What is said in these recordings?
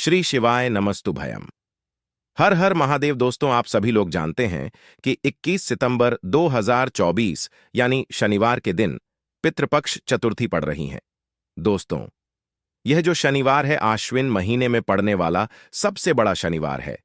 श्री शिवाय नमस्तुभयम। हर हर महादेव। दोस्तों, आप सभी लोग जानते हैं कि 21 सितंबर 2024 यानी शनिवार के दिन पितृपक्ष चतुर्थी पड़ रही हैं। दोस्तों, यह जो शनिवार है आश्विन महीने में पड़ने वाला सबसे बड़ा शनिवार है,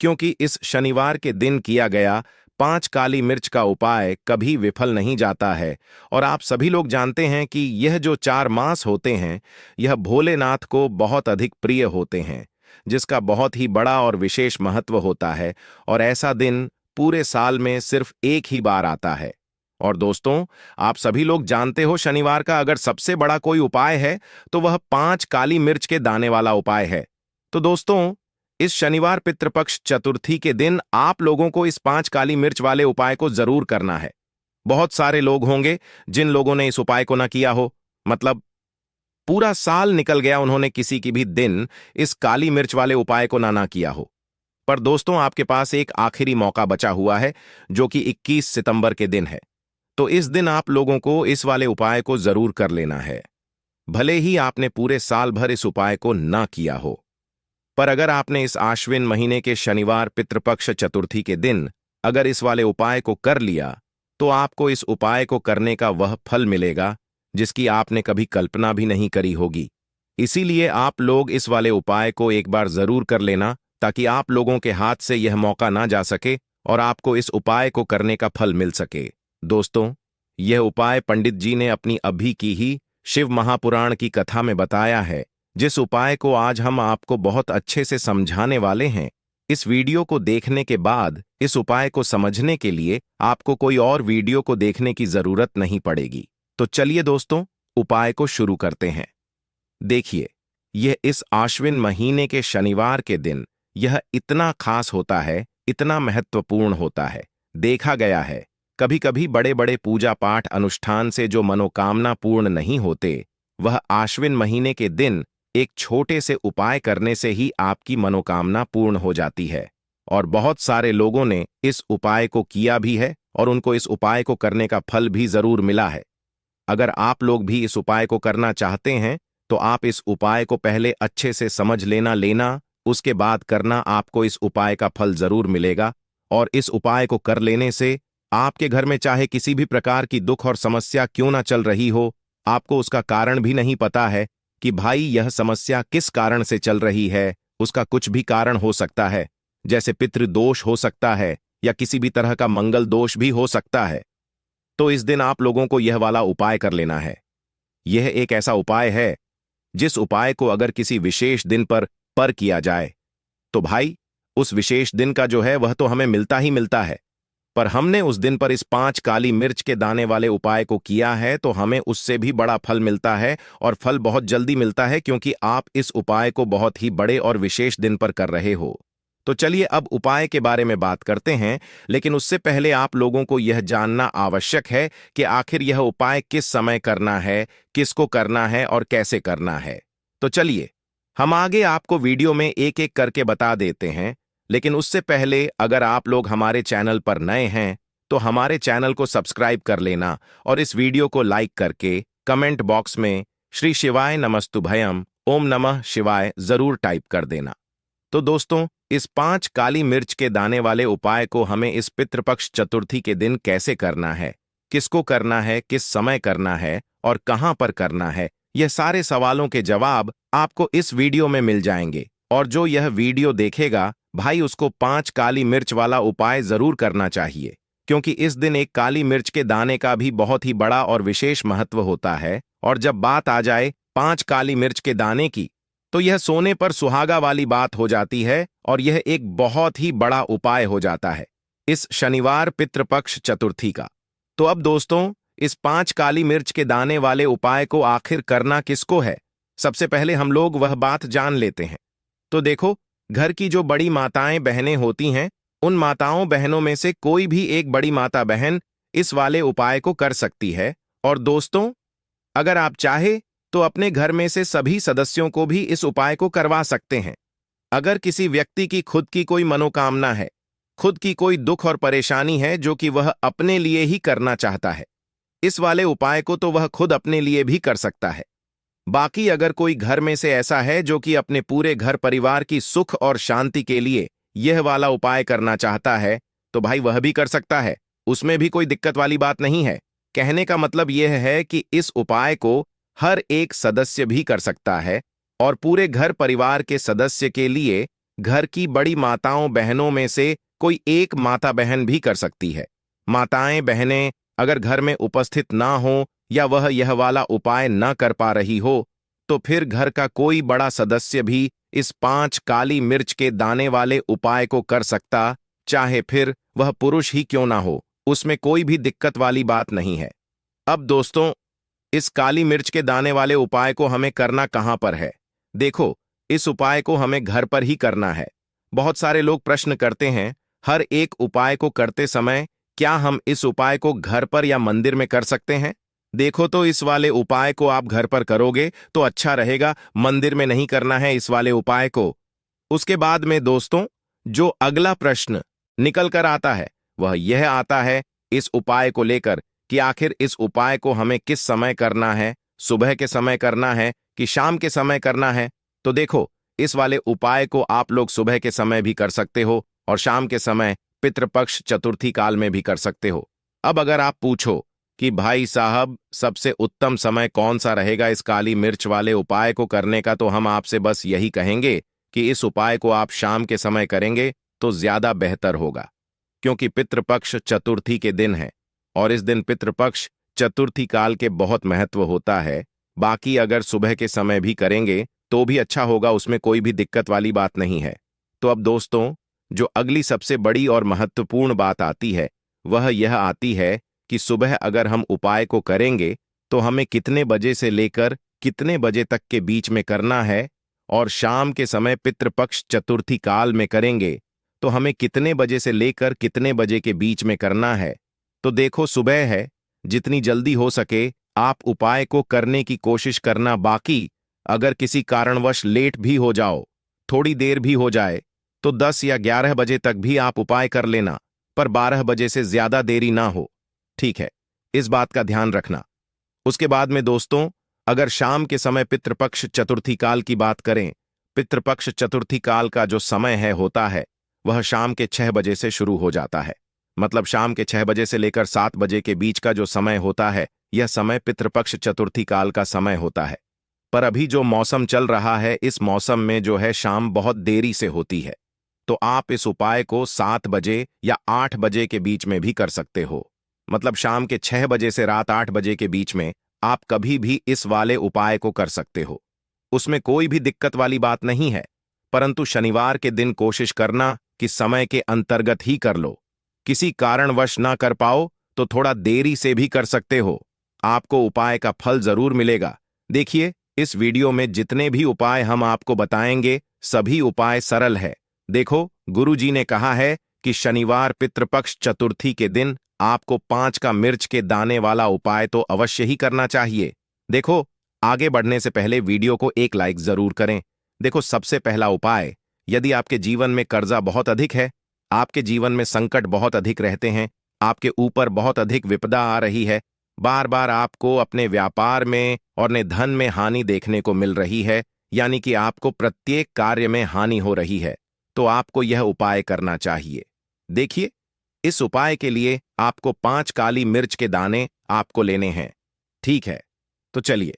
क्योंकि इस शनिवार के दिन किया गया 5 काली मिर्च का उपाय कभी विफल नहीं जाता है। और आप सभी लोग जानते हैं कि यह जो 4 मास होते हैं, यह भोलेनाथ को बहुत अधिक प्रिय होते हैं, जिसका बहुत ही बड़ा और विशेष महत्व होता है। और ऐसा दिन पूरे साल में सिर्फ एक ही बार आता है। और दोस्तों, आप सभी लोग जानते हो शनिवार का अगर सबसे बड़ा कोई उपाय है तो वह 5 काली मिर्च के दाने वाला उपाय है। तो दोस्तों, इस शनिवार पितृपक्ष चतुर्थी के दिन आप लोगों को इस 5 काली मिर्च वाले उपाय को जरूर करना है। बहुत सारे लोग होंगे जिन लोगों ने इस उपाय को ना किया हो, मतलब पूरा साल निकल गया उन्होंने किसी की भी दिन इस काली मिर्च वाले उपाय को ना किया हो। पर दोस्तों, आपके पास एक आखिरी मौका बचा हुआ है, जो कि 21 सितंबर के दिन है। तो इस दिन आप लोगों को इस वाले उपाय को जरूर कर लेना है, भले ही आपने पूरे साल भर इस उपाय को ना किया हो। पर अगर आपने इस आश्विन महीने के शनिवार पितृपक्ष चतुर्थी के दिन अगर इस वाले उपाय को कर लिया, तो आपको इस उपाय को करने का वह फल मिलेगा जिसकी आपने कभी कल्पना भी नहीं करी होगी। इसीलिए आप लोग इस वाले उपाय को एक बार जरूर कर लेना, ताकि आप लोगों के हाथ से यह मौका ना जा सके और आपको इस उपाय को करने का फल मिल सके। दोस्तों, यह उपाय पंडित जी ने अपनी अभी की ही शिव महापुराण की कथा में बताया है, जिस उपाय को आज हम आपको बहुत अच्छे से समझाने वाले हैं। इस वीडियो को देखने के बाद इस उपाय को समझने के लिए आपको कोई और वीडियो को देखने की जरूरत नहीं पड़ेगी। तो चलिए दोस्तों, उपाय को शुरू करते हैं। देखिए, यह इस आश्विन महीने के शनिवार के दिन यह इतना खास होता है, इतना महत्वपूर्ण होता है। देखा गया है कभी कभी बड़े बड़े पूजा पाठ अनुष्ठान से जो मनोकामना पूर्ण नहीं होते, वह आश्विन महीने के दिन एक छोटे से उपाय करने से ही आपकी मनोकामना पूर्ण हो जाती है। और बहुत सारे लोगों ने इस उपाय को किया भी है और उनको इस उपाय को करने का फल भी जरूर मिला है। अगर आप लोग भी इस उपाय को करना चाहते हैं तो आप इस उपाय को पहले अच्छे से समझ लेना, उसके बाद करना, आपको इस उपाय का फल जरूर मिलेगा। और इस उपाय को कर लेने से आपके घर में चाहे किसी भी प्रकार की दुख और समस्या क्यों ना चल रही हो, आपको उसका कारण भी नहीं पता है कि भाई यह समस्या किस कारण से चल रही है, उसका कुछ भी कारण हो सकता है, जैसे पितृदोष हो सकता है या किसी भी तरह का मंगल दोष भी हो सकता है। तो इस दिन आप लोगों को यह वाला उपाय कर लेना है। यह एक ऐसा उपाय है जिस उपाय को अगर किसी विशेष दिन पर किया जाए तो भाई उस विशेष दिन का जो है वह तो हमें मिलता ही मिलता है। पर हमने उस दिन पर इस 5 काली मिर्च के दाने वाले उपाय को किया है तो हमें उससे भी बड़ा फल मिलता है, और फल बहुत जल्दी मिलता है, क्योंकि आप इस उपाय को बहुत ही बड़े और विशेष दिन पर कर रहे हो। तो चलिए अब उपाय के बारे में बात करते हैं, लेकिन उससे पहले आप लोगों को यह जानना आवश्यक है कि आखिर यह उपाय किस समय करना है, किसको करना है और कैसे करना है। तो चलिए हम आगे आपको वीडियो में एक एक करके बता देते हैं। लेकिन उससे पहले अगर आप लोग हमारे चैनल पर नए हैं तो हमारे चैनल को सब्सक्राइब कर लेना और इस वीडियो को लाइक करके कमेंट बॉक्स में श्री शिवाय नमस्तुभयम ओम नमः शिवाय जरूर टाइप कर देना। तो दोस्तों, इस 5 काली मिर्च के दाने वाले उपाय को हमें इस पितृपक्ष चतुर्थी के दिन कैसे करना है, किसको करना है, किस समय करना है और कहां पर करना है, यह सारे सवालों के जवाब आपको इस वीडियो में मिल जाएंगे। और जो यह वीडियो देखेगा भाई, उसको 5 काली मिर्च वाला उपाय जरूर करना चाहिए, क्योंकि इस दिन एक काली मिर्च के दाने का भी बहुत ही बड़ा और विशेष महत्व होता है। और जब बात आ जाए 5 काली मिर्च के दाने की, तो यह सोने पर सुहागा वाली बात हो जाती है और यह एक बहुत ही बड़ा उपाय हो जाता है इस शनिवार पितृपक्ष चतुर्थी का। तो अब दोस्तों, इस 5 काली मिर्च के दाने वाले उपाय को आखिर करना किसको है, सबसे पहले हम लोग वह बात जान लेते हैं। तो देखो, घर की जो बड़ी माताएं बहनें होती हैं, उन माताओं बहनों में से कोई भी एक बड़ी माता बहन इस वाले उपाय को कर सकती है। और दोस्तों, अगर आप चाहे तो अपने घर में से सभी सदस्यों को भी इस उपाय को करवा सकते हैं। अगर किसी व्यक्ति की खुद की कोई मनोकामना है, खुद की कोई दुख और परेशानी है जो कि वह अपने लिए ही करना चाहता है, इस वाले उपाय को तो वह खुद अपने लिए भी कर सकता है। बाकी अगर कोई घर में से ऐसा है जो कि अपने पूरे घर परिवार की सुख और शांति के लिए यह वाला उपाय करना चाहता है, तो भाई वह भी कर सकता है। उसमें भी कोई दिक्कत वाली बात नहीं है। कहने का मतलब यह है कि इस उपाय को हर एक सदस्य भी कर सकता है और पूरे घर परिवार के सदस्य के लिए घर की बड़ी माताओं बहनों में से कोई एक माता बहन भी कर सकती है। माताएं बहनें अगर घर में उपस्थित ना हो या वह यह वाला उपाय न कर पा रही हो, तो फिर घर का कोई बड़ा सदस्य भी इस 5 काली मिर्च के दाने वाले उपाय को कर सकता, चाहे फिर वह पुरुष ही क्यों ना हो, उसमें कोई भी दिक्कत वाली बात नहीं है। अब दोस्तों, इस काली मिर्च के दाने वाले उपाय को हमें करना कहां पर है? देखो, इस उपाय को हमें घर पर ही करना है। बहुत सारे लोग प्रश्न करते हैं, हर एक उपाय को करते समय क्या हम इस उपाय को घर पर या मंदिर में कर सकते हैं? देखो, तो इस वाले उपाय को आप घर पर करोगे तो अच्छा रहेगा, मंदिर में नहीं करना है इस वाले उपाय को। उसके बाद में दोस्तों, जो अगला प्रश्न निकल कर आता है वह यह आता है इस उपाय को लेकर कि आखिर इस उपाय को हमें किस समय करना है, सुबह के समय करना है कि शाम के समय करना है। तो देखो, इस वाले उपाय को आप लोग सुबह के समय भी कर सकते हो और शाम के समय पितृपक्ष चतुर्थी काल में भी कर सकते हो। अब अगर आप पूछो कि भाई साहब सबसे उत्तम समय कौन सा रहेगा इस काली मिर्च वाले उपाय को करने का, तो हम आपसे बस यही कहेंगे कि इस उपाय को आप शाम के समय करेंगे तो ज्यादा बेहतर होगा, क्योंकि पितृपक्ष चतुर्थी के दिन है और इस दिन पितृपक्ष चतुर्थी काल के बहुत महत्व होता है। बाकी अगर सुबह के समय भी करेंगे तो भी अच्छा होगा, उसमें कोई भी दिक्कत वाली बात नहीं है। तो अब दोस्तों, जो अगली सबसे बड़ी और महत्वपूर्ण बात आती है वह यह आती है कि सुबह अगर हम उपाय को करेंगे तो हमें कितने बजे से लेकर कितने बजे तक के बीच में करना है, और शाम के समय पितृपक्ष चतुर्थी काल में करेंगे तो हमें कितने बजे से लेकर कितने बजे के बीच में करना है। तो देखो, सुबह है, जितनी जल्दी हो सके आप उपाय को करने की कोशिश करना। बाकी अगर किसी कारणवश लेट भी हो जाओ, थोड़ी देर भी हो जाए, तो 10 या 11 बजे तक भी आप उपाय कर लेना, पर 12 बजे से ज्यादा देरी ना हो, ठीक है? इस बात का ध्यान रखना। उसके बाद में दोस्तों, अगर शाम के समय पितृपक्ष चतुर्थी काल की बात करें, पितृपक्ष चतुर्थी काल का जो समय है होता है वह शाम के 6 बजे से शुरू हो जाता है। मतलब शाम के 6 बजे से लेकर 7 बजे के बीच का जो समय होता है, यह समय पितृपक्ष चतुर्थी काल का समय होता है। पर अभी जो मौसम चल रहा है, इस मौसम में जो है शाम बहुत देरी से होती है, तो आप इस उपाय को 7 बजे या 8 बजे के बीच में भी कर सकते हो। मतलब शाम के 6 बजे से रात 8 बजे के बीच में आप कभी भी इस वाले उपाय को कर सकते हो, उसमें कोई भी दिक्कत वाली बात नहीं है। परंतु शनिवार के दिन कोशिश करना कि समय के अंतर्गत ही कर लो। किसी कारणवश ना कर पाओ तो थोड़ा देरी से भी कर सकते हो, आपको उपाय का फल जरूर मिलेगा। देखिए, इस वीडियो में जितने भी उपाय हम आपको बताएंगे सभी उपाय सरल है। देखो, गुरुजी ने कहा है कि शनिवार पितृपक्ष चतुर्थी के दिन आपको 5 का मिर्च के दाने वाला उपाय तो अवश्य ही करना चाहिए। देखो, आगे बढ़ने से पहले वीडियो को एक लाइक जरूर करें। देखो, सबसे पहला उपाय, यदि आपके जीवन में कर्जा बहुत अधिक है, आपके जीवन में संकट बहुत अधिक रहते हैं, आपके ऊपर बहुत अधिक विपदा आ रही है, बार बार आपको अपने व्यापार में और अपने धन में हानि देखने को मिल रही है, यानी कि आपको प्रत्येक कार्य में हानि हो रही है, तो आपको यह उपाय करना चाहिए। देखिए, इस उपाय के लिए आपको 5 काली मिर्च के दाने आपको लेने हैं, ठीक है? तो चलिए,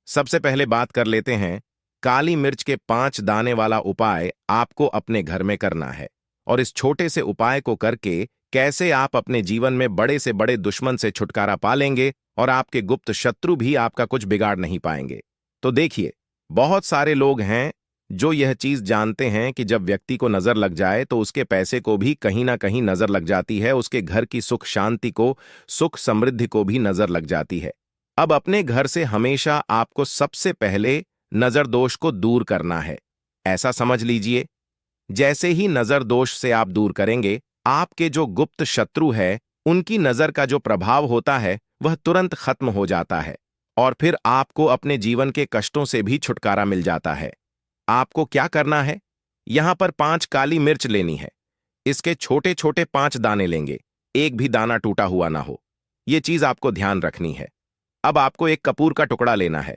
सबसे पहले बात कर लेते हैं। काली मिर्च के 5 दाने वाला उपाय आपको अपने घर में करना है, और इस छोटे से उपाय को करके कैसे आप अपने जीवन में बड़े से बड़े दुश्मन से छुटकारा पा लेंगे और आपके गुप्त शत्रु भी आपका कुछ बिगाड़ नहीं पाएंगे। तो देखिए, बहुत सारे लोग हैं जो यह चीज जानते हैं कि जब व्यक्ति को नजर लग जाए तो उसके पैसे को भी कहीं ना कहीं नजर लग जाती है, उसके घर की सुख शांति को, सुख समृद्धि को भी नजर लग जाती है। अब अपने घर से हमेशा आपको सबसे पहले नजर दोष को दूर करना है। ऐसा समझ लीजिए, जैसे ही नजर दोष से आप दूर करेंगे, आपके जो गुप्त शत्रु है उनकी नजर का जो प्रभाव होता है वह तुरंत खत्म हो जाता है, और फिर आपको अपने जीवन के कष्टों से भी छुटकारा मिल जाता है। आपको क्या करना है? यहां पर 5 काली मिर्च लेनी है। इसके छोटे छोटे 5 दाने लेंगे, एक भी दाना टूटा हुआ ना हो, यह चीज आपको ध्यान रखनी है। अब आपको एक कपूर का टुकड़ा लेना है।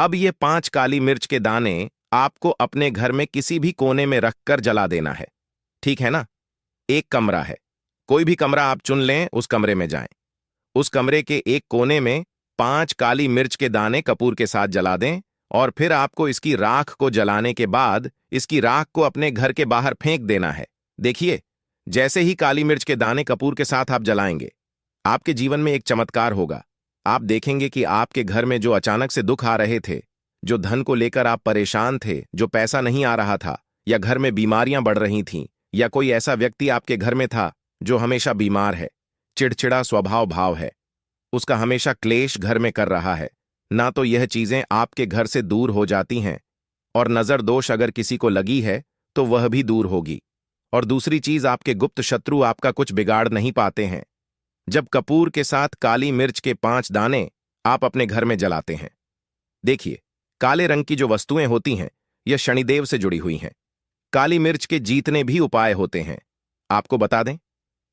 अब ये 5 काली मिर्च के दाने आपको अपने घर में किसी भी कोने में रखकर जला देना है। ठीक है ना? एक कमरा है, कोई भी कमरा आप चुन लें, उस कमरे में जाएं। उस कमरे के एक कोने में 5 काली मिर्च के दाने कपूर के साथ जला दें और फिर आपको इसकी राख को जलाने के बाद इसकी राख को अपने घर के बाहर फेंक देना है। देखिए, जैसे ही काली मिर्च के दाने कपूर के साथ आप जलाएंगे, आपके जीवन में एक चमत्कार होगा। आप देखेंगे कि आपके घर में जो अचानक से दुख आ रहे थे, जो धन को लेकर आप परेशान थे, जो पैसा नहीं आ रहा था, या घर में बीमारियां बढ़ रही थीं, या कोई ऐसा व्यक्ति आपके घर में था जो हमेशा बीमार है, चिड़चिड़ा स्वभाव भाव है, उसका हमेशा क्लेश घर में कर रहा है, ना तो यह चीजें आपके घर से दूर हो जाती हैं, और नजर दोष अगर किसी को लगी है तो वह भी दूर होगी। और दूसरी चीज, आपके गुप्त शत्रु आपका कुछ बिगाड़ नहीं पाते हैं जब कपूर के साथ काली मिर्च के 5 दाने आप अपने घर में जलाते हैं। देखिए, काले रंग की जो वस्तुएं होती हैं, यह शनिदेव से जुड़ी हुई हैं। काली मिर्च के जीतने भी उपाय होते हैं, आपको बता दें।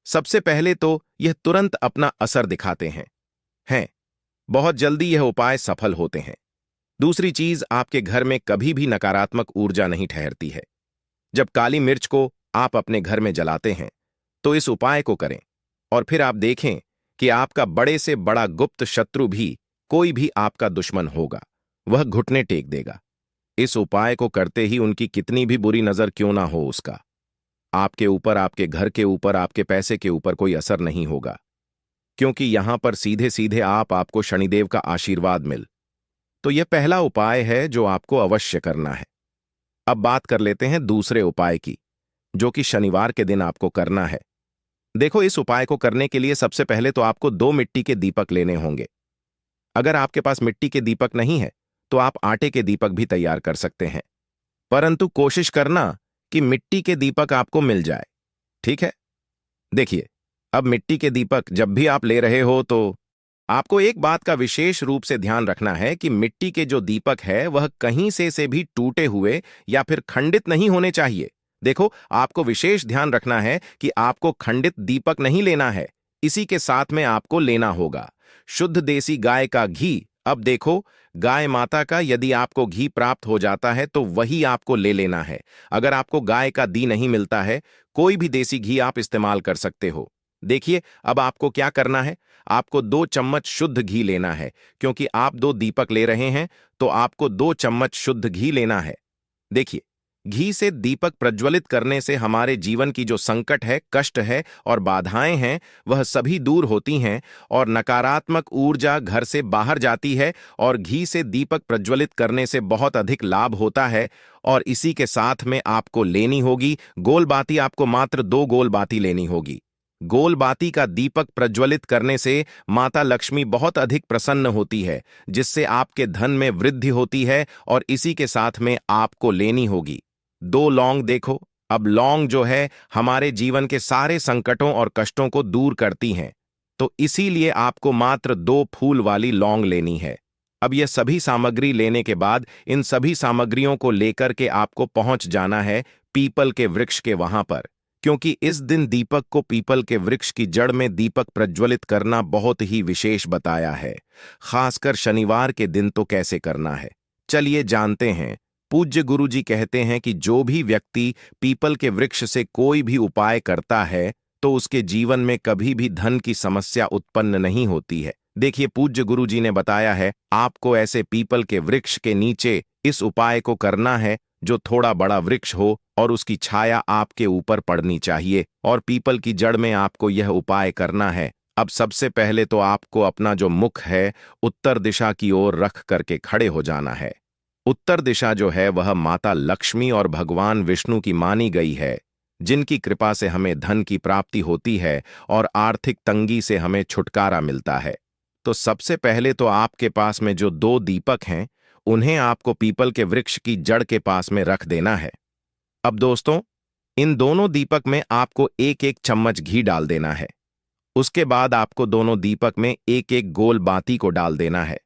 सबसे पहले तो यह तुरंत अपना असर दिखाते हैं, बहुत जल्दी यह उपाय सफल होते हैं। दूसरी चीज, आपके घर में कभी भी नकारात्मक ऊर्जा नहीं ठहरती है। जब काली मिर्च को आप अपने घर में जलाते हैं तो इस उपाय को करें और फिर आप देखें कि आपका बड़े से बड़ा गुप्त शत्रु भी, कोई भी आपका दुश्मन होगा, वह घुटने टेक देगा। इस उपाय को करते ही उनकी कितनी भी बुरी नजर क्यों ना हो, उसका आपके ऊपर, आपके घर के ऊपर, आपके पैसे के ऊपर कोई असर नहीं होगा, क्योंकि यहां पर सीधे सीधे आपको शनिदेव का आशीर्वाद मिल। तो यह पहला उपाय है जो आपको अवश्य करना है। अब बात कर लेते हैं दूसरे उपाय की, जो कि शनिवार के दिन आपको करना है। देखो, इस उपाय को करने के लिए सबसे पहले तो आपको 2 मिट्टी के दीपक लेने होंगे। अगर आपके पास मिट्टी के दीपक नहीं है तो आप आटे के दीपक भी तैयार कर सकते हैं, परंतु कोशिश करना कि मिट्टी के दीपक आपको मिल जाए। ठीक है? देखिए, अब मिट्टी के दीपक जब भी आप ले रहे हो तो आपको एक बात का विशेष रूप से ध्यान रखना है कि मिट्टी के जो दीपक है वह कहीं से भी टूटे हुए या फिर खंडित नहीं होने चाहिए। देखो, आपको विशेष ध्यान रखना है कि आपको खंडित दीपक नहीं लेना है। इसी के साथ में आपको लेना होगा शुद्ध देसी गाय का घी। अब देखो, गाय माता का यदि आपको घी प्राप्त हो जाता है तो वही आपको ले लेना है। अगर आपको गाय का घी नहीं मिलता है, कोई भी देसी घी आप इस्तेमाल कर सकते हो। देखिए, अब आपको क्या करना है, आपको 2 चम्मच शुद्ध घी लेना है। क्योंकि आप 2 दीपक ले रहे हैं तो आपको 2 चम्मच शुद्ध घी लेना है। देखिए, घी से दीपक प्रज्वलित करने से हमारे जीवन की जो संकट है, कष्ट है और बाधाएं हैं, वह सभी दूर होती हैं और नकारात्मक ऊर्जा घर से बाहर जाती है। और घी से दीपक प्रज्वलित करने से बहुत अधिक लाभ होता है। और इसी के साथ में आपको लेनी होगी गोल बाती। आपको मात्र 2 गोल बाती लेनी होगी। गोल बाती का दीपक प्रज्वलित करने से माता लक्ष्मी बहुत अधिक प्रसन्न होती है, जिससे आपके धन में वृद्धि होती है। और इसी के साथ में आपको लेनी होगी 2 लौंग। देखो, अब लौंग जो है हमारे जीवन के सारे संकटों और कष्टों को दूर करती हैं, तो इसीलिए आपको मात्र 2 फूल वाली लौंग लेनी है। अब यह सभी सामग्री लेने के बाद इन सभी सामग्रियों को लेकर के आपको पहुंच जाना है पीपल के वृक्ष के वहां पर, क्योंकि इस दिन दीपक को पीपल के वृक्ष की जड़ में दीपक प्रज्वलित करना बहुत ही विशेष बताया है। खासकर शनिवार के दिन तो कैसे करना है, चलिए जानते हैं। पूज्य गुरुजी कहते हैं कि जो भी व्यक्ति पीपल के वृक्ष से कोई भी उपाय करता है तो उसके जीवन में कभी भी धन की समस्या उत्पन्न नहीं होती है। देखिए, पूज्य गुरुजी ने बताया है आपको ऐसे पीपल के वृक्ष के नीचे इस उपाय को करना है, जो थोड़ा बड़ा वृक्ष हो और उसकी छाया आपके ऊपर पड़नी चाहिए, और पीपल की जड़ में आपको यह उपाय करना है। अब सबसे पहले तो आपको अपना जो मुख है उत्तर दिशा की ओर रख करके खड़े हो जाना है। उत्तर दिशा जो है वह माता लक्ष्मी और भगवान विष्णु की मानी गई है, जिनकी कृपा से हमें धन की प्राप्ति होती है और आर्थिक तंगी से हमें छुटकारा मिलता है। तो सबसे पहले तो आपके पास में जो 2 दीपक हैं, उन्हें आपको पीपल के वृक्ष की जड़ के पास में रख देना है। अब दोस्तों, इन दोनों दीपक में आपको 1-1 चम्मच घी डाल देना है। उसके बाद आपको दोनों दीपक में 1-1 गोल बाती को डाल देना है।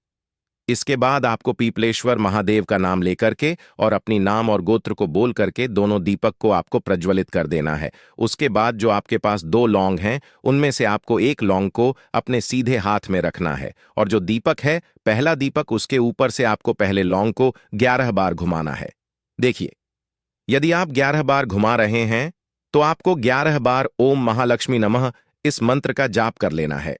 इसके बाद आपको पीपलेश्वर महादेव का नाम लेकर के और अपनी नाम और गोत्र को बोल करके दोनों दीपक को आपको प्रज्वलित कर देना है। उसके बाद जो आपके पास 2 लौंग हैं, उनमें से आपको एक लौंग को अपने सीधे हाथ में रखना है और जो दीपक है, पहला दीपक, उसके ऊपर से आपको पहले लौंग को 11 बार घुमाना है। देखिए, यदि आप 11 बार घुमा रहे हैं तो आपको 11 बार ओम महालक्ष्मी नमः इस मंत्र का जाप कर लेना है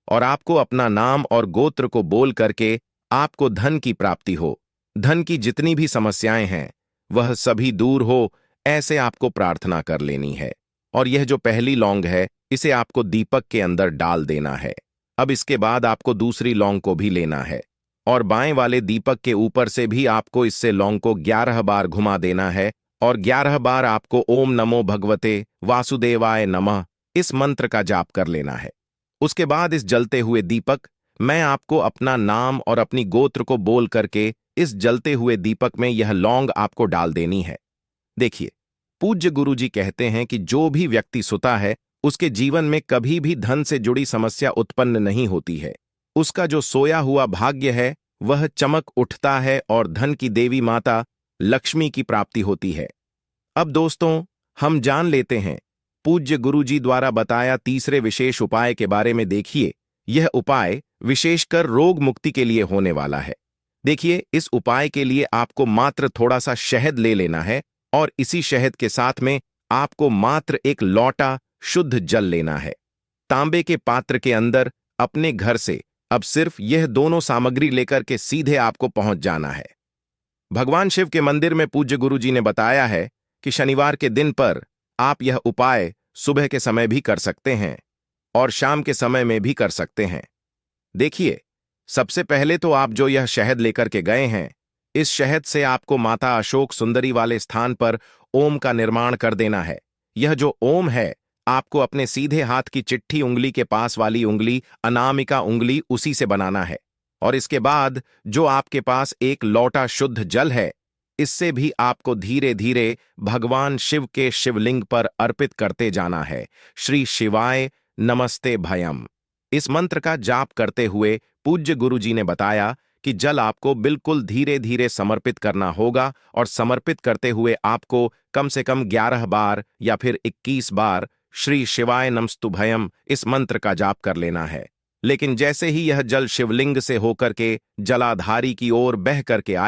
और आपको अपना नाम और गोत्र को बोल करके आपको धन की प्राप्ति हो, धन की जितनी भी समस्याएं हैं वह सभी दूर हो, ऐसे आपको प्रार्थना कर लेनी है। और यह जो पहली लौंग है, इसे आपको दीपक के अंदर डाल देना है। अब इसके बाद आपको दूसरी लौंग को भी लेना है और बाएं वाले दीपक के ऊपर से भी आपको इससे लौंग को 11 बार घुमा देना है और 11 बार आपको ओम नमो भगवते वासुदेवाय नमः इस मंत्र का जाप कर लेना है। उसके बाद इस जलते हुए दीपक, मैं आपको अपना नाम और अपनी गोत्र को बोल करके इस जलते हुए दीपक में यह लौंग आपको डाल देनी है। देखिए, पूज्य गुरुजी कहते हैं कि जो भी व्यक्ति सुता है उसके जीवन में कभी भी धन से जुड़ी समस्या उत्पन्न नहीं होती है। उसका जो सोया हुआ भाग्य है वह चमक उठता है और धन की देवी माता लक्ष्मी की प्राप्ति होती है। अब दोस्तों, हम जान लेते हैं पूज्य गुरुजी द्वारा बताया तीसरे विशेष उपाय के बारे में। देखिए, यह उपाय विशेषकर रोग मुक्ति के लिए होने वाला है। देखिए, इस उपाय के लिए आपको मात्र थोड़ा सा शहद ले लेना है और इसी शहद के साथ में आपको मात्र एक लौटा शुद्ध जल लेना है। तांबे के पात्र के अंदर अपने घर से अब सिर्फ यह दोनों सामग्री लेकर के सीधे आपको पहुंच जाना है। भगवान शिव के मंदिर में पूज्य गुरुजी ने बताया है कि शनिवार के दिन पर आप यह उपाय सुबह के समय भी कर सकते हैं और शाम के समय में भी कर सकते हैं। देखिए, सबसे पहले तो आप जो यह शहद लेकर के गए हैं, इस शहद से आपको माता अशोक सुंदरी वाले स्थान पर ओम का निर्माण कर देना है। यह जो ओम है, आपको अपने सीधे हाथ की चिट्ठी उंगली के पास वाली उंगली, अनामिका उंगली, उसी से बनाना है। और इसके बाद जो आपके पास एक लौटा शुद्ध जल है, इससे भी आपको धीरे धीरे भगवान शिव के शिवलिंग पर अर्पित करते जाना है। श्री शिवाय नमस्ते भयम इस मंत्र का जाप करते हुए पूज्य गुरुजी ने बताया कि जल आपको बिल्कुल धीरे धीरे समर्पित करना होगा और समर्पित करते हुए आपको कम से कम 11 बार या फिर 21 बार श्री शिवाय नमस्तुभयम इस मंत्र का जाप कर लेना है। लेकिन जैसे ही यह जल शिवलिंग से होकर के जलाधारी की ओर बह करके आए,